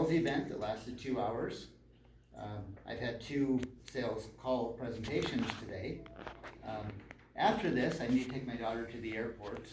sales event that lasted 2 hours. I've had 2 sales call presentations today. After this, I need to take my daughter to the airport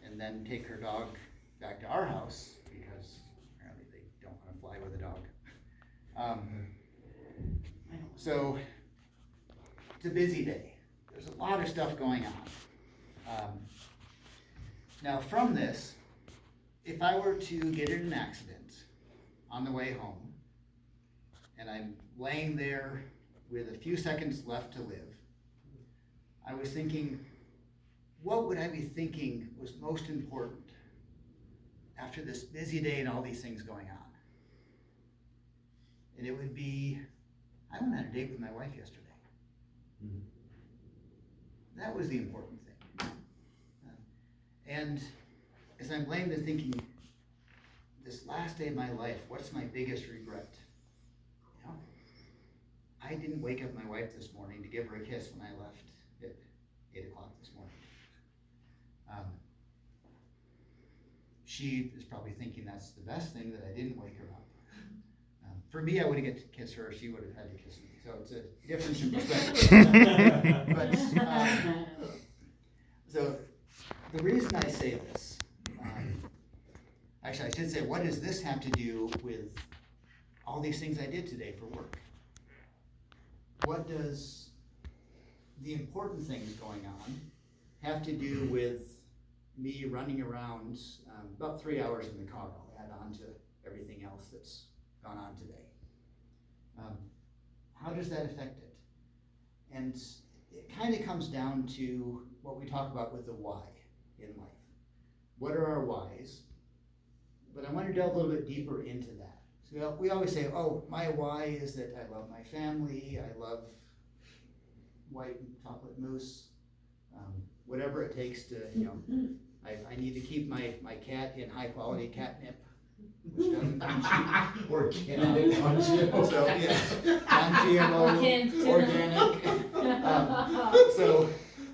and then take her dog back to our house because apparently they don't want to fly with a dog. So it's a busy day. There's a lot of stuff going on. Now from this, if I were to get in an accident on the way home, and I'm laying there with a few seconds left to live, I was thinking, what would I be thinking was most important after this busy day and all these things going on? And it would be, I went on a date with my wife yesterday. That was the important thing. And as I'm laying there thinking, this last day of my life, what's my biggest regret? You know, I didn't wake up my wife this morning to give her a kiss when I left at 8 o'clock this morning. She is probably thinking that's the best thing that I didn't wake her up. For me, I wouldn't get to kiss her, she would have had to kiss me. So it's a difference in perspective. But, so the reason I say this, actually I should say, what does this have to do with all these things I did today for work? What does the important things going on have to do with me running around about 3 hours in the car? I'll add on to everything else that's gone on today. How does that affect it? And it kind of comes down to what we talk about with the why in life. What are our whys? But I want to delve a little bit deeper into that. So we always say, oh, my why is that I love my family, I love white and chocolate mousse, whatever it takes to, you know, I need to keep my cat in high quality catnip, which doesn't cheap. Organic, So yeah, non-GMO, organic. So,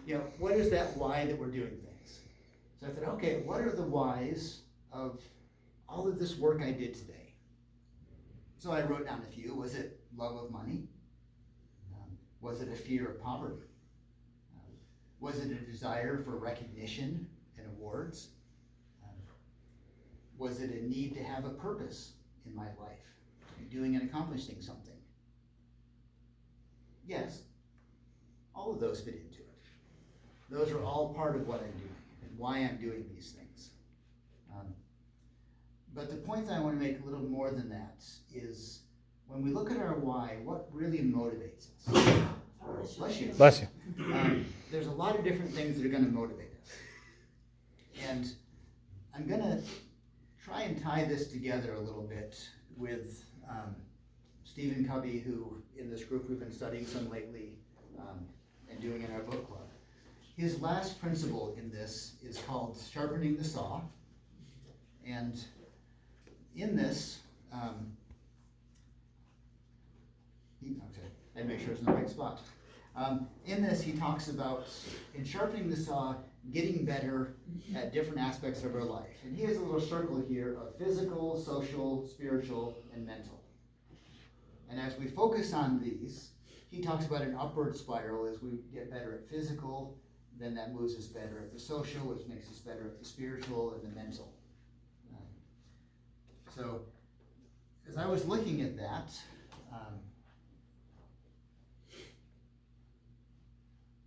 you know, what is that why that we're doing things? So I thought, okay, what are the whys of all of this work I did today? So I wrote down a few. Was it love of money? Was it a fear of poverty? Was it a desire for recognition and awards? Was it a need to have a purpose in my life, doing and accomplishing something? Yes, all of those fit into it. Those are all part of what I'm doing and why I'm doing these things. But the point that I want to make a little more than that is when we look at our why, what really motivates us? Bless you. Bless you. There's a lot of different things that are going to motivate us. And I'm going to try and tie this together a little bit with Stephen Covey, who in this group we've been studying some lately and doing in our book club. His last principle in this is called sharpening the saw. And in this, I'd make sure it's in the right spot. In this, he talks about, in sharpening the saw, getting better at different aspects of our life. And he has a little circle here of physical, social, spiritual, and mental. And as we focus on these, he talks about an upward spiral as we get better at physical, then that moves us better at the social, which makes us better at the spiritual and the mental. So, as I was looking at that,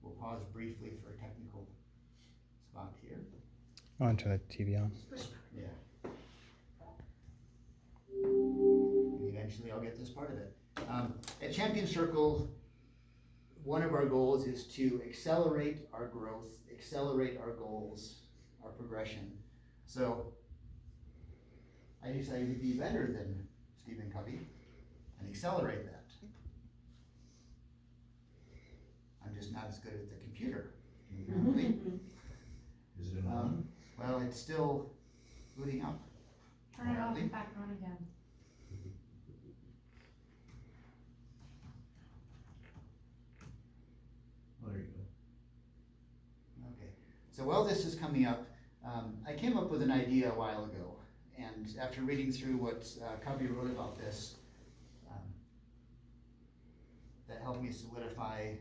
we'll pause briefly for a technical spot here. I want to turn the TV on. Yeah. And eventually I'll get this part of it. At Champion Circle, one of our goals is to accelerate our growth, accelerate our goals, our progression. So I decided to be better than Stephen Covey and accelerate that. I'm just not as good at the computer, apparently. Is it on? Well, it's still booting up. Turn it off and back on again. Oh, there you go. Okay. So while this is coming up, I came up with an idea a while ago, And after reading through what Covey wrote about this, that helped me solidify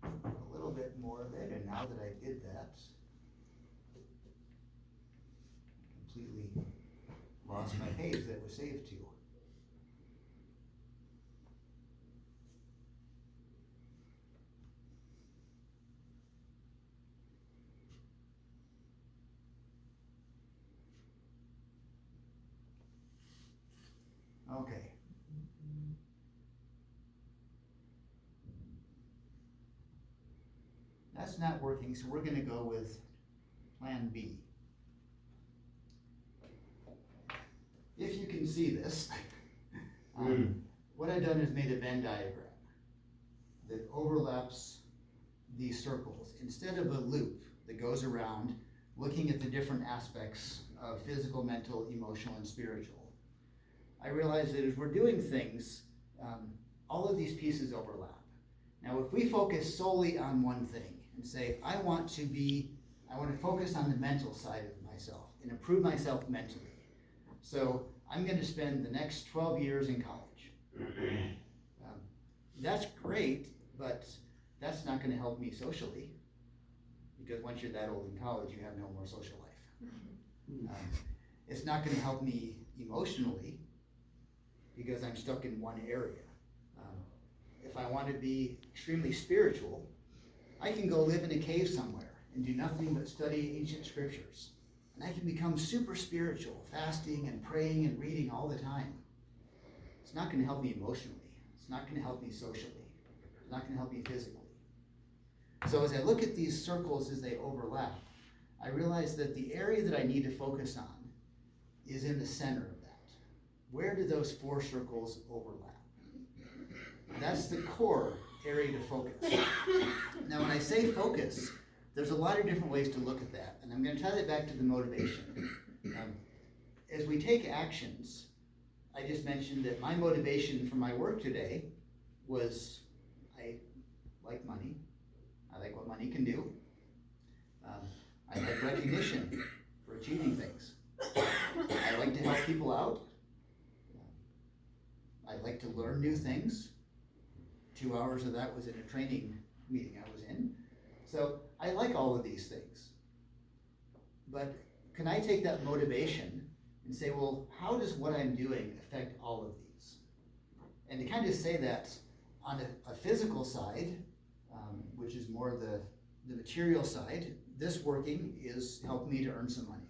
a little bit more of it. And now that I did that, I completely lost my page that was saved to. Okay. That's not working, so we're gonna go with Plan B. If you can see this, what I've done is made a Venn diagram that overlaps these circles. Instead of a loop that goes around looking at the different aspects of physical, mental, emotional, and spiritual, I realize that as we're doing things, all of these pieces overlap. Now, if we focus solely on one thing and say, I want to focus on the mental side of myself and improve myself mentally. So I'm going to spend the next 12 years in college. That's great, but that's not going to help me socially, because once you're that old in college, you have no more social life. It's not going to help me emotionally, because I'm stuck in one area. If I want to be extremely spiritual, I can go live in a cave somewhere and do nothing but study ancient scriptures. And I can become super spiritual, fasting and praying and reading all the time. It's not going to help me emotionally. It's not going to help me socially. It's not going to help me physically. So as I look at these circles as they overlap, I realize that the area that I need to focus on is in the center of that. Where do those four circles overlap? That's the core area to focus. Now, when I say focus, there's a lot of different ways to look at that, and I'm going to tie that back to the motivation. As we take actions, I just mentioned that my motivation for my work today was I like money. I like what money can do. I like recognition for achieving things. I like to help people out. I like to learn new things. 2 hours of that was in a training meeting I was in. So I like all of these things. But can I take that motivation and say, well, how does what I'm doing affect all of these? And to kind of say that on a physical side, which is more the material side, this working is helping me to earn some money,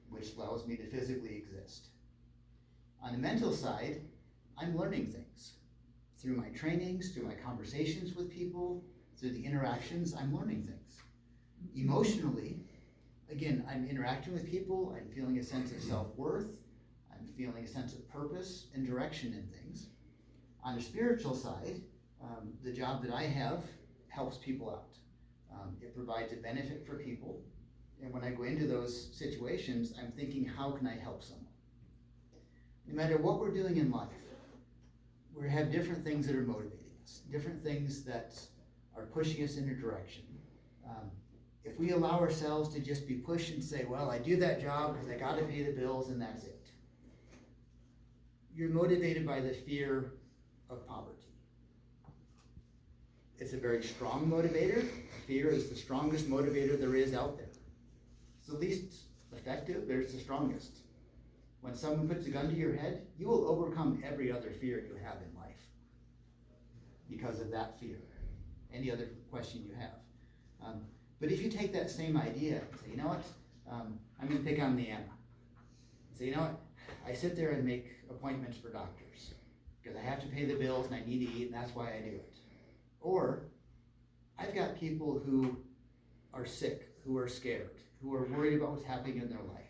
which allows me to physically exist. On the mental side, I'm learning things. Through my trainings, through my conversations with people, through the interactions, I'm learning things. Emotionally, again, I'm interacting with people, I'm feeling a sense of self-worth, I'm feeling a sense of purpose and direction in things. On the spiritual side, the job that I have helps people out. It provides a benefit for people, and when I go into those situations, I'm thinking, how can I help someone? No matter what we're doing in life, we have different things that are motivating us, different things that are pushing us in a direction. If we allow ourselves to just be pushed and say, well, I do that job because I got to pay the bills and that's it, you're motivated by the fear of poverty. It's a very strong motivator. Fear is the strongest motivator there is out there. It's the least effective, but it's the strongest. When someone puts a gun to your head, you will overcome every other fear you have in life because of that fear. Any other question you have. But if you take that same idea and say, you know what, I'm going to pick on Leanna. Say, you know what, I sit there and make appointments for doctors because I have to pay the bills and I need to eat and that's why I do it. Or I've got people who are sick, who are scared, who are worried about what's happening in their life.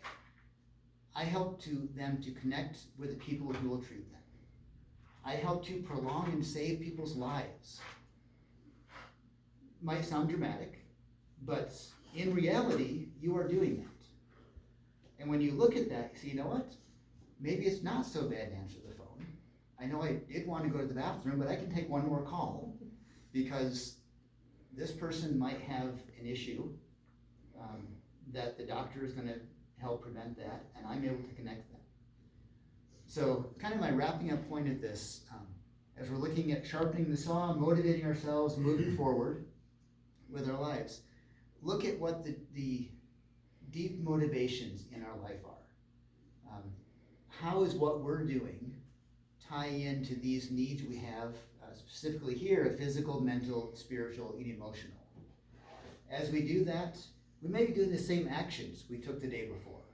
I help them to connect with the people who will treat them. I help to prolong and save people's lives. Might sound dramatic, but in reality, you are doing that. And when you look at that, you say, you know what? Maybe it's not so bad to answer the phone. I know I did want to go to the bathroom, but I can take one more call because this person might have an issue that the doctor is going to help prevent that, and I'm able to connect them. So kind of my wrapping up point at this, as we're looking at sharpening the saw, motivating ourselves, moving forward with our lives, look at what the deep motivations in our life are. How is what we're doing tie into these needs we have, specifically here, physical, mental, spiritual, and emotional? As we do that, we may be doing the same actions we took the day before,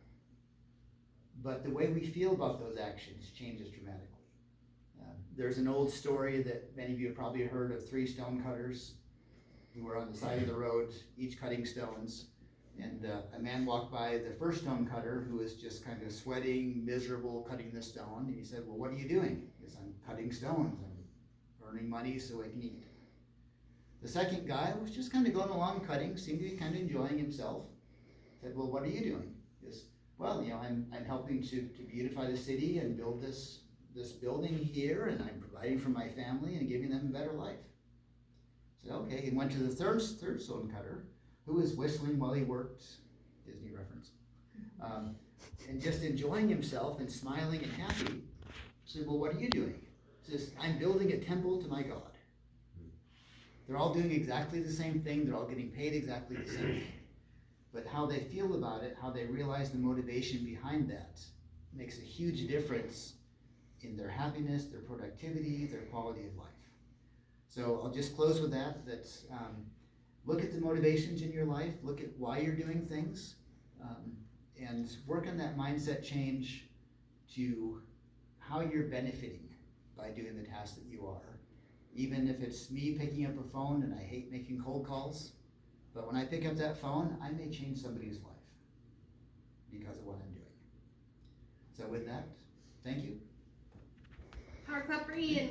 but the way we feel about those actions changes dramatically. There's an old story that many of you have probably heard of 3 stonecutters who were on the side of the road, each cutting stones. And a man walked by the first stonecutter who was just kind of sweating, miserable, cutting the stone. And he said, well, what are you doing? He said, I'm cutting stones. I'm earning money so I can eat. The second guy was just kind of going along cutting, seemed to be kind of enjoying himself. He said, well, what are you doing? He says, well, I'm helping to beautify the city and build this building here, and I'm providing for my family and giving them a better life. He said, okay. He went to the third stonecutter, who was whistling while he worked, Disney reference, and just enjoying himself and smiling and happy. He said, well, what are you doing? He says, I'm building a temple to my God. They're all doing exactly the same thing. They're all getting paid exactly the same thing. But how they feel about it, how they realize the motivation behind that, makes a huge difference in their happiness, their productivity, their quality of life. So I'll just close with that, look at the motivations in your life, look at why you're doing things, and work on that mindset change to how you're benefiting by doing the task that you are. Even if it's me picking up a phone, and I hate making cold calls, but when I pick up that phone, I may change somebody's life because of what I'm doing. So with that, thank you. Power clap for Ian.